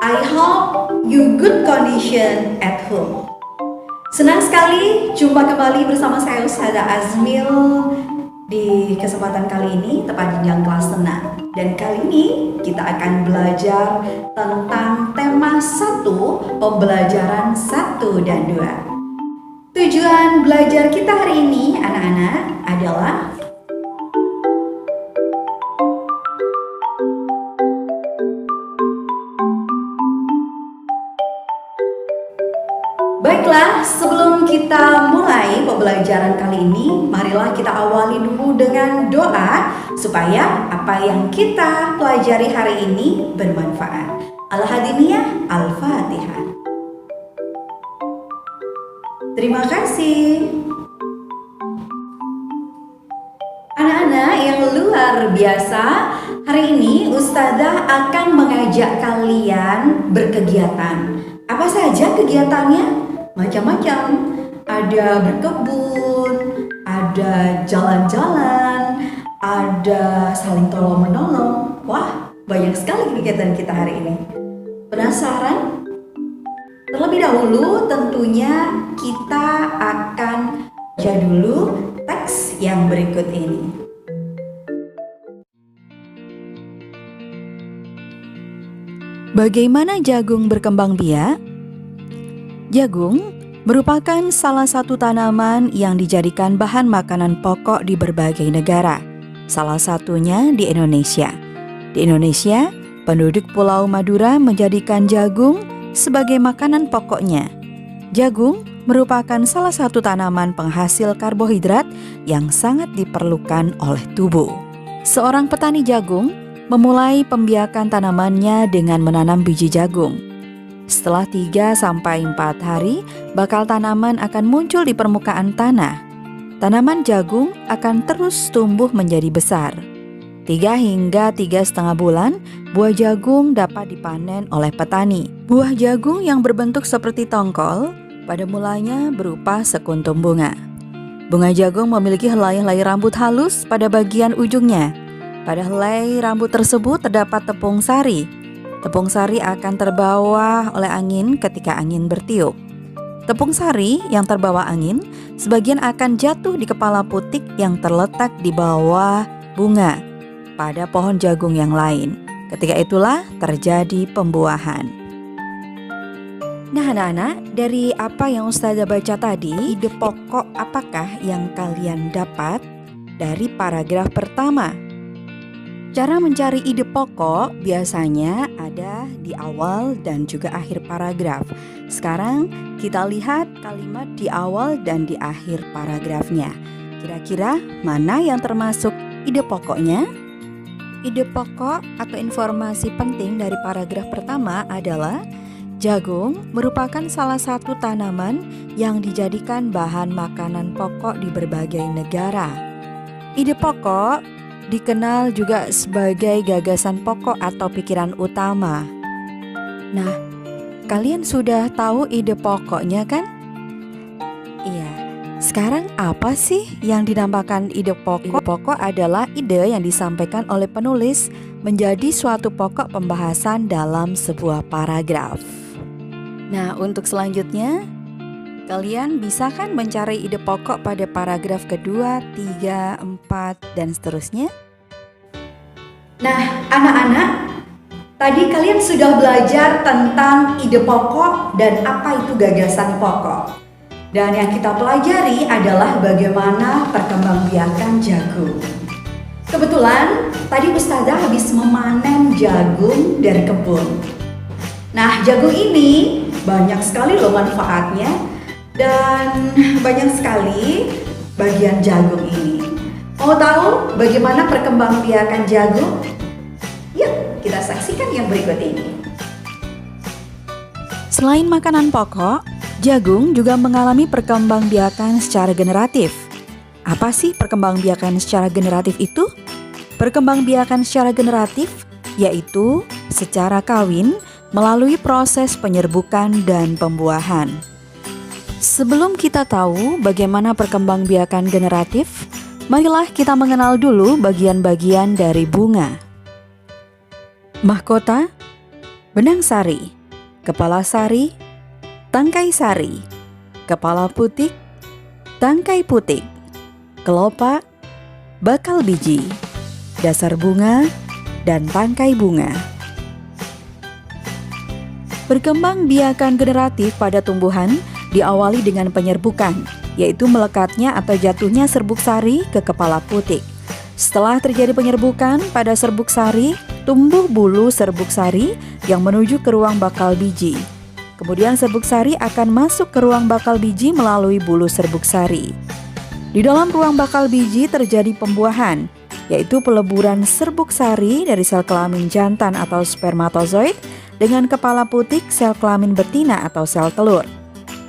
I hope you good condition at home. Senang sekali jumpa kembali bersama saya Ustazah Azmil di kesempatan kali ini tepat di kelas tenang. Dan kali ini kita akan belajar tentang tema 1, pembelajaran 1 dan 2. Tujuan belajar kita hari ini anak-anak adalah baiklah, sebelum kita mulai pembelajaran kali ini, marilah kita awali dulu dengan doa supaya apa yang kita pelajari hari ini bermanfaat. Al-Hadiniyah, Al-Fatihah. Terima kasih. Anak-anak yang luar biasa, hari ini Ustazah akan mengajak kalian berkegiatan. Apa saja kegiatannya? Macam-macam, ada berkebun, ada jalan-jalan, ada saling tolong-menolong. Wah, banyak sekali kegiatan kita hari ini. Penasaran? Terlebih dahulu tentunya kita akan baca dulu teks yang berikut ini. Bagaimana jagung berkembang biak? Jagung merupakan salah satu tanaman yang dijadikan bahan makanan pokok di berbagai negara, salah satunya di Indonesia. Di Indonesia, penduduk Pulau Madura menjadikan jagung sebagai makanan pokoknya. Jagung merupakan salah satu tanaman penghasil karbohidrat yang sangat diperlukan oleh tubuh. Seorang petani jagung memulai pembiakan tanamannya dengan menanam biji jagung. Setelah 3-4 hari, bakal tanaman akan muncul di permukaan tanah. Tanaman jagung akan terus tumbuh menjadi besar. 3 hingga 3,5 bulan, buah jagung dapat dipanen oleh petani. Buah jagung yang berbentuk seperti tongkol, pada mulanya berupa sekuntum bunga. Bunga jagung memiliki helai-helai rambut halus pada bagian ujungnya. Pada helai rambut tersebut terdapat tepung sari. Tepung sari akan terbawa oleh angin ketika angin bertiup. Tepung sari yang terbawa angin sebagian akan jatuh di kepala putik yang terletak di bawah bunga pada pohon jagung yang lain. Ketika itulah terjadi pembuahan. Nah anak-anak, dari apa yang Ustazah baca tadi, ide pokok apakah yang kalian dapat dari paragraf pertama? Cara mencari ide pokok biasanya ada di awal dan juga akhir paragraf. Sekarang kita lihat kalimat di awal dan di akhir paragrafnya. Kira-kira mana yang termasuk ide pokoknya? Ide pokok atau informasi penting dari paragraf pertama adalah jagung merupakan salah satu tanaman yang dijadikan bahan makanan pokok di berbagai negara. Ide pokok dikenal juga sebagai gagasan pokok atau pikiran utama. Nah, kalian sudah tahu ide pokoknya kan? Iya. Sekarang apa sih yang dinamakan ide pokok? Ide pokok adalah ide yang disampaikan oleh penulis menjadi suatu pokok pembahasan dalam sebuah paragraf. Nah, untuk selanjutnya kalian bisa kan mencari ide pokok pada paragraf kedua, 3, 4, dan seterusnya? Nah, anak-anak, tadi kalian sudah belajar tentang ide pokok dan apa itu gagasan pokok. Dan yang kita pelajari adalah bagaimana perkembangbiakan jagung. Kebetulan tadi Ustazah habis memanen jagung dari kebun. Nah, jagung ini banyak sekali loh manfaatnya. Dan banyak sekali bagian jagung ini. Mau tahu bagaimana perkembangbiakan jagung? Yuk kita saksikan yang berikut ini. Selain makanan pokok, jagung juga mengalami perkembangbiakan secara generatif. Apa sih perkembangbiakan secara generatif itu? Perkembangbiakan secara generatif yaitu secara kawin melalui proses penyerbukan dan pembuahan. Sebelum kita tahu bagaimana perkembangbiakan generatif, marilah kita mengenal dulu bagian-bagian dari bunga. Mahkota benang sari, kepala sari, tangkai sari, kepala putik, tangkai putik, kelopak, bakal biji, dasar bunga, dan tangkai bunga. Perkembangbiakan generatif pada tumbuhan diawali dengan penyerbukan, yaitu melekatnya atau jatuhnya serbuk sari ke kepala putik. Setelah terjadi penyerbukan pada serbuk sari, tumbuh bulu serbuk sari yang menuju ke ruang bakal biji. Kemudian serbuk sari akan masuk ke ruang bakal biji melalui bulu serbuk sari. Di dalam ruang bakal biji terjadi pembuahan, yaitu peleburan serbuk sari dari sel kelamin jantan atau spermatozoid dengan kepala putik sel kelamin betina atau sel telur.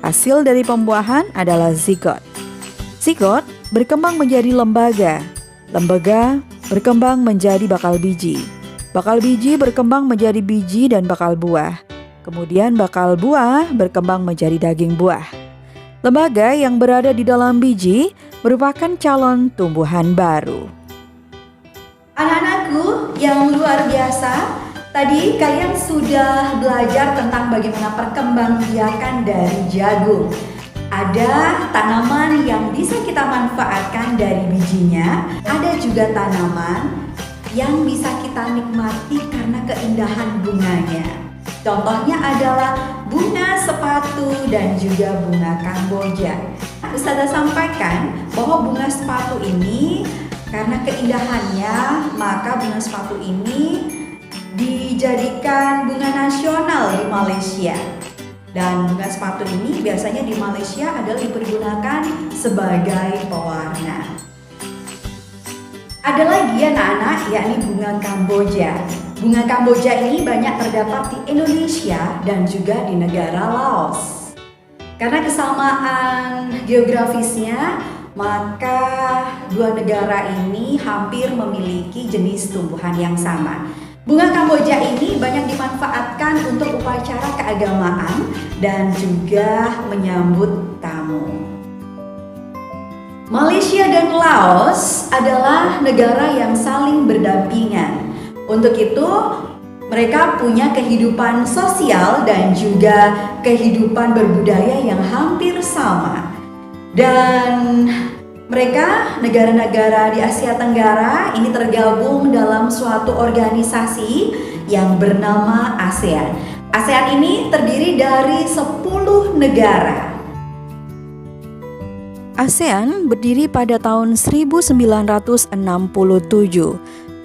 Hasil dari pembuahan adalah zigot. Zigot berkembang menjadi lembaga. Lembaga berkembang menjadi bakal biji. Bakal biji berkembang menjadi biji dan bakal buah. Kemudian bakal buah berkembang menjadi daging buah. Lembaga yang berada di dalam biji merupakan calon tumbuhan baru. Anak-anakku yang luar biasa, tadi kalian sudah belajar tentang bagaimana perkembangbiakan dari jagung. Ada tanaman yang bisa kita manfaatkan dari bijinya, ada juga tanaman yang bisa kita nikmati karena keindahan bunganya. Contohnya adalah bunga sepatu dan juga bunga kamboja. Ustazah sampaikan bahwa bunga sepatu ini karena keindahannya, maka bunga sepatu ini dijadikan bunga nasional di Malaysia. Dan bunga sepatu ini biasanya di Malaysia adalah dipergunakan sebagai pewarna. Ada lagi anak-anak, yakni bunga kamboja. Bunga kamboja ini banyak terdapat di Indonesia dan juga di negara Laos. Karena kesamaan geografisnya, maka dua negara ini hampir memiliki jenis tumbuhan yang sama. Bunga kamboja ini banyak dimanfaatkan untuk upacara keagamaan dan juga menyambut tamu. Malaysia dan Laos adalah negara yang saling berdampingan. Untuk itu, mereka punya kehidupan sosial dan juga kehidupan berbudaya yang hampir sama. Dan mereka, negara-negara di Asia Tenggara ini tergabung dalam suatu organisasi yang bernama ASEAN. ASEAN ini terdiri dari 10 negara. ASEAN berdiri pada tahun 1967,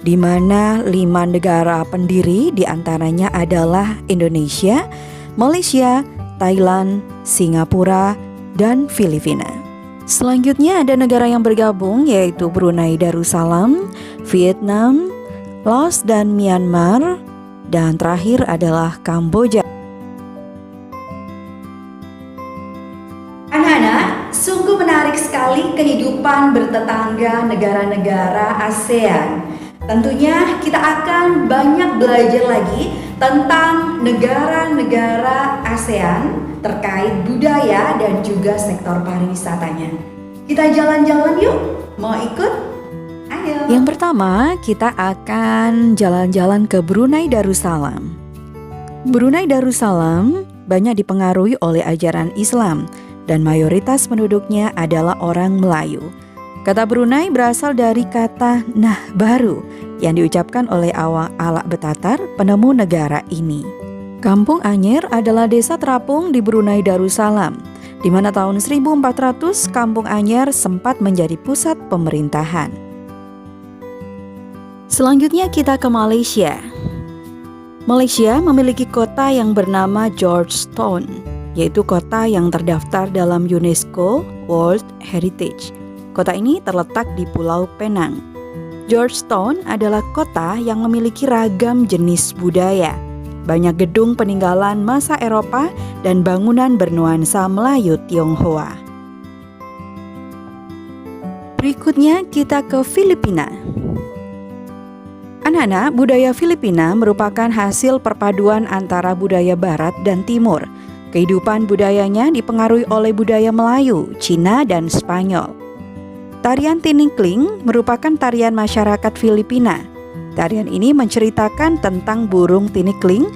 di mana 5 negara pendiri diantaranya adalah Indonesia, Malaysia, Thailand, Singapura, dan Filipina. Selanjutnya ada negara yang bergabung yaitu Brunei Darussalam, Vietnam, Laos dan Myanmar, dan terakhir adalah Kamboja. Anak-anak, sungguh menarik sekali kehidupan bertetangga negara-negara ASEAN. Tentunya kita akan banyak belajar lagi tentang negara-negara ASEAN terkait budaya dan juga sektor pariwisatanya. Kita jalan-jalan yuk, mau ikut? Ayo. Yang pertama, kita akan jalan-jalan ke Brunei Darussalam. Brunei Darussalam banyak dipengaruhi oleh ajaran Islam dan mayoritas penduduknya adalah orang Melayu. Kata Brunei berasal dari kata nah baru yang diucapkan oleh Alak Betatar, penemu negara ini. Kampung Anyer adalah desa terapung di Brunei Darussalam, di mana tahun 1400 Kampung Anyer sempat menjadi pusat pemerintahan. Selanjutnya kita ke Malaysia. Malaysia memiliki kota yang bernama Georgetown, yaitu kota yang terdaftar dalam UNESCO World Heritage. Kota ini terletak di Pulau Penang. Georgetown adalah kota yang memiliki ragam jenis budaya. Banyak gedung peninggalan masa Eropa dan bangunan bernuansa Melayu Tionghoa. Berikutnya kita ke Filipina. Anak-anak, budaya Filipina merupakan hasil perpaduan antara budaya Barat dan Timur. Kehidupan budayanya dipengaruhi oleh budaya Melayu, Cina, dan Spanyol. Tarian tinikling merupakan tarian masyarakat Filipina. Tarian ini menceritakan tentang burung tinikling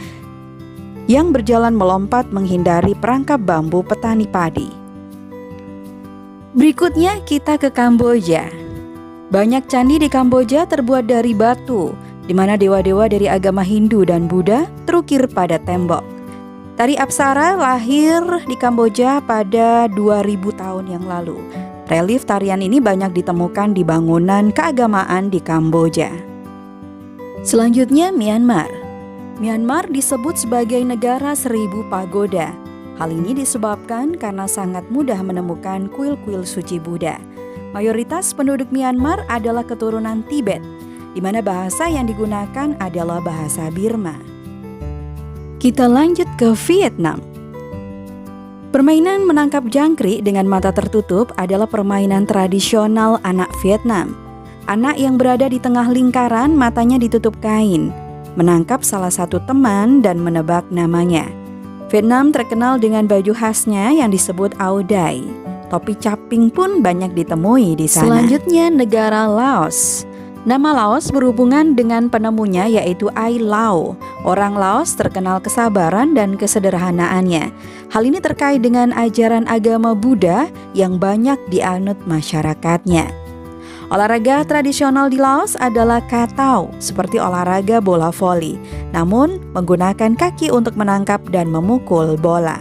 yang berjalan melompat menghindari perangkap bambu petani padi. Berikutnya kita ke Kamboja. Banyak candi di Kamboja terbuat dari batu, di mana dewa-dewa dari agama Hindu dan Buddha terukir pada tembok. Tari Apsara lahir di Kamboja pada 2000 tahun yang lalu. Relief tarian ini banyak ditemukan di bangunan keagamaan di Kamboja. Selanjutnya Myanmar. Myanmar disebut sebagai negara 1000 pagoda. Hal ini disebabkan karena sangat mudah menemukan kuil-kuil suci Buddha. Mayoritas penduduk Myanmar adalah keturunan Tibet, di mana bahasa yang digunakan adalah bahasa Burma. Kita lanjut ke Vietnam. Permainan menangkap jangkrik dengan mata tertutup adalah permainan tradisional anak Vietnam. Anak yang berada di tengah lingkaran matanya ditutup kain, menangkap salah satu teman dan menebak namanya. Vietnam terkenal dengan baju khasnya yang disebut Ao Dai. Topi caping pun banyak ditemui di sana. Selanjutnya negara Laos. Nama Laos berhubungan dengan penemunya yaitu Ai Lao. Orang Laos terkenal kesabaran dan kesederhanaannya. Hal ini terkait dengan ajaran agama Buddha yang banyak dianut masyarakatnya. Olahraga tradisional di Laos adalah katau, seperti olahraga bola voli, namun menggunakan kaki untuk menangkap dan memukul bola.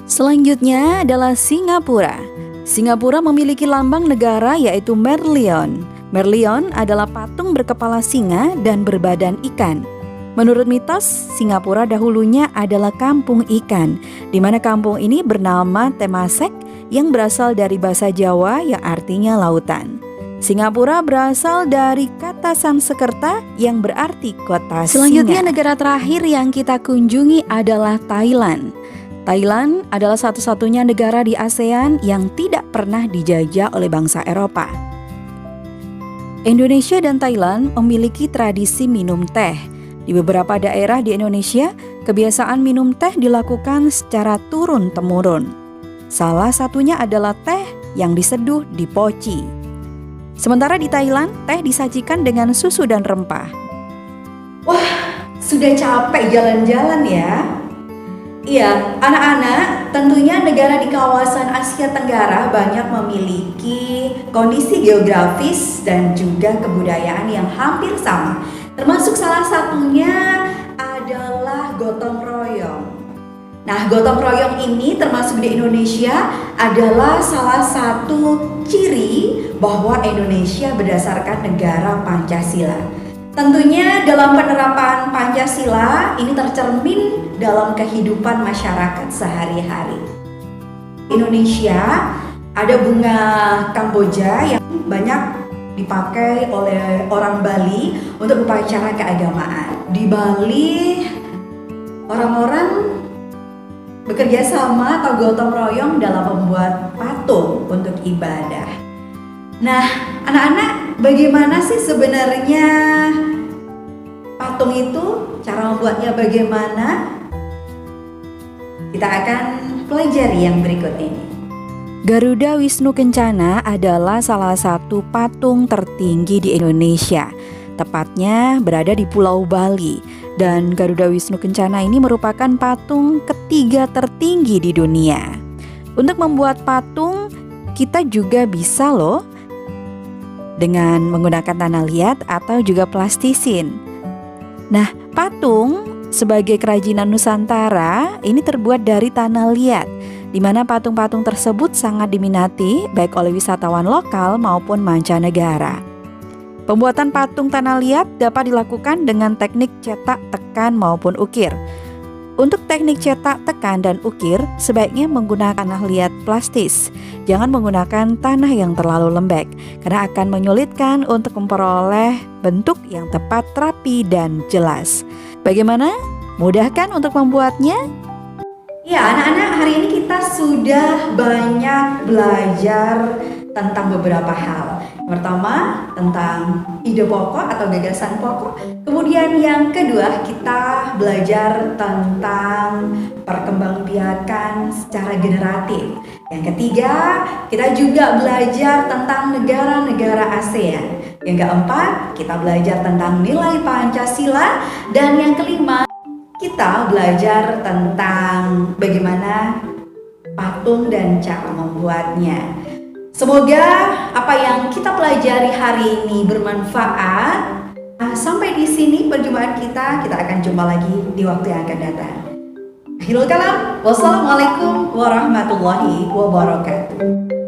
Selanjutnya adalah Singapura. Singapura memiliki lambang negara yaitu Merlion. Merlion adalah patung berkepala singa dan berbadan ikan. Menurut mitos, Singapura dahulunya adalah kampung ikan, di mana kampung ini bernama Temasek yang berasal dari bahasa Jawa yang artinya lautan. Singapura berasal dari kata Sanskerta yang berarti kota singa. Selanjutnya negara terakhir yang kita kunjungi adalah Thailand. Thailand adalah satu-satunya negara di ASEAN yang tidak pernah dijajah oleh bangsa Eropa. Indonesia dan Thailand memiliki tradisi minum teh. Di beberapa daerah di Indonesia, kebiasaan minum teh dilakukan secara turun-temurun. Salah satunya adalah teh yang diseduh di poci. Sementara di Thailand, teh disajikan dengan susu dan rempah. Wah, sudah capek jalan-jalan ya? Iya, anak-anak, tentunya negara di kawasan Asia Tenggara banyak memiliki kondisi geografis dan juga kebudayaan yang hampir sama. Termasuk salah satunya adalah gotong royong. Nah, gotong royong ini termasuk di Indonesia adalah salah satu ciri bahwa Indonesia berdasarkan negara Pancasila. Tentunya dalam penerapan Pancasila ini tercermin dalam kehidupan masyarakat sehari-hari. Indonesia ada bunga Kamboja yang banyak dipakai oleh orang Bali untuk upacara keagamaan. Di Bali orang-orang bekerja sama atau gotong royong dalam membuat patung untuk ibadah. Nah, anak-anak, bagaimana sih sebenarnya patung itu? Cara membuatnya bagaimana? Kita akan pelajari yang berikut ini. Garuda Wisnu Kencana adalah salah satu patung tertinggi di Indonesia. Tepatnya berada di Pulau Bali. Dan Garuda Wisnu Kencana ini merupakan patung ketiga tertinggi di dunia. Untuk membuat patung, kita juga bisa loh dengan menggunakan tanah liat atau juga plastisin. Nah, patung sebagai kerajinan Nusantara ini terbuat dari tanah liat, di mana patung-patung tersebut sangat diminati baik oleh wisatawan lokal maupun mancanegara. Pembuatan patung tanah liat dapat dilakukan dengan teknik cetak, tekan maupun ukir. Untuk teknik cetak, tekan, dan ukir sebaiknya menggunakan tanah liat plastis. Jangan menggunakan tanah yang terlalu lembek karena akan menyulitkan untuk memperoleh bentuk yang tepat, rapi, dan jelas. Bagaimana? Mudah kan untuk membuatnya? Ya, anak-anak, hari ini kita sudah banyak belajar tentang beberapa hal. Pertama, tentang ide pokok atau gagasan pokok. Kemudian yang kedua, kita belajar tentang perkembangbiakan secara generatif. Yang ketiga, kita juga belajar tentang negara-negara ASEAN. Yang keempat, kita belajar tentang nilai Pancasila. Dan yang kelima, kita belajar tentang bagaimana patung dan cara membuatnya. Semoga apa yang kita pelajari hari ini bermanfaat. Sampai di sini perjumpaan kita akan jumpa lagi di waktu yang akan datang. Akhirul kalam, wassalamualaikum warahmatullahi wabarakatuh.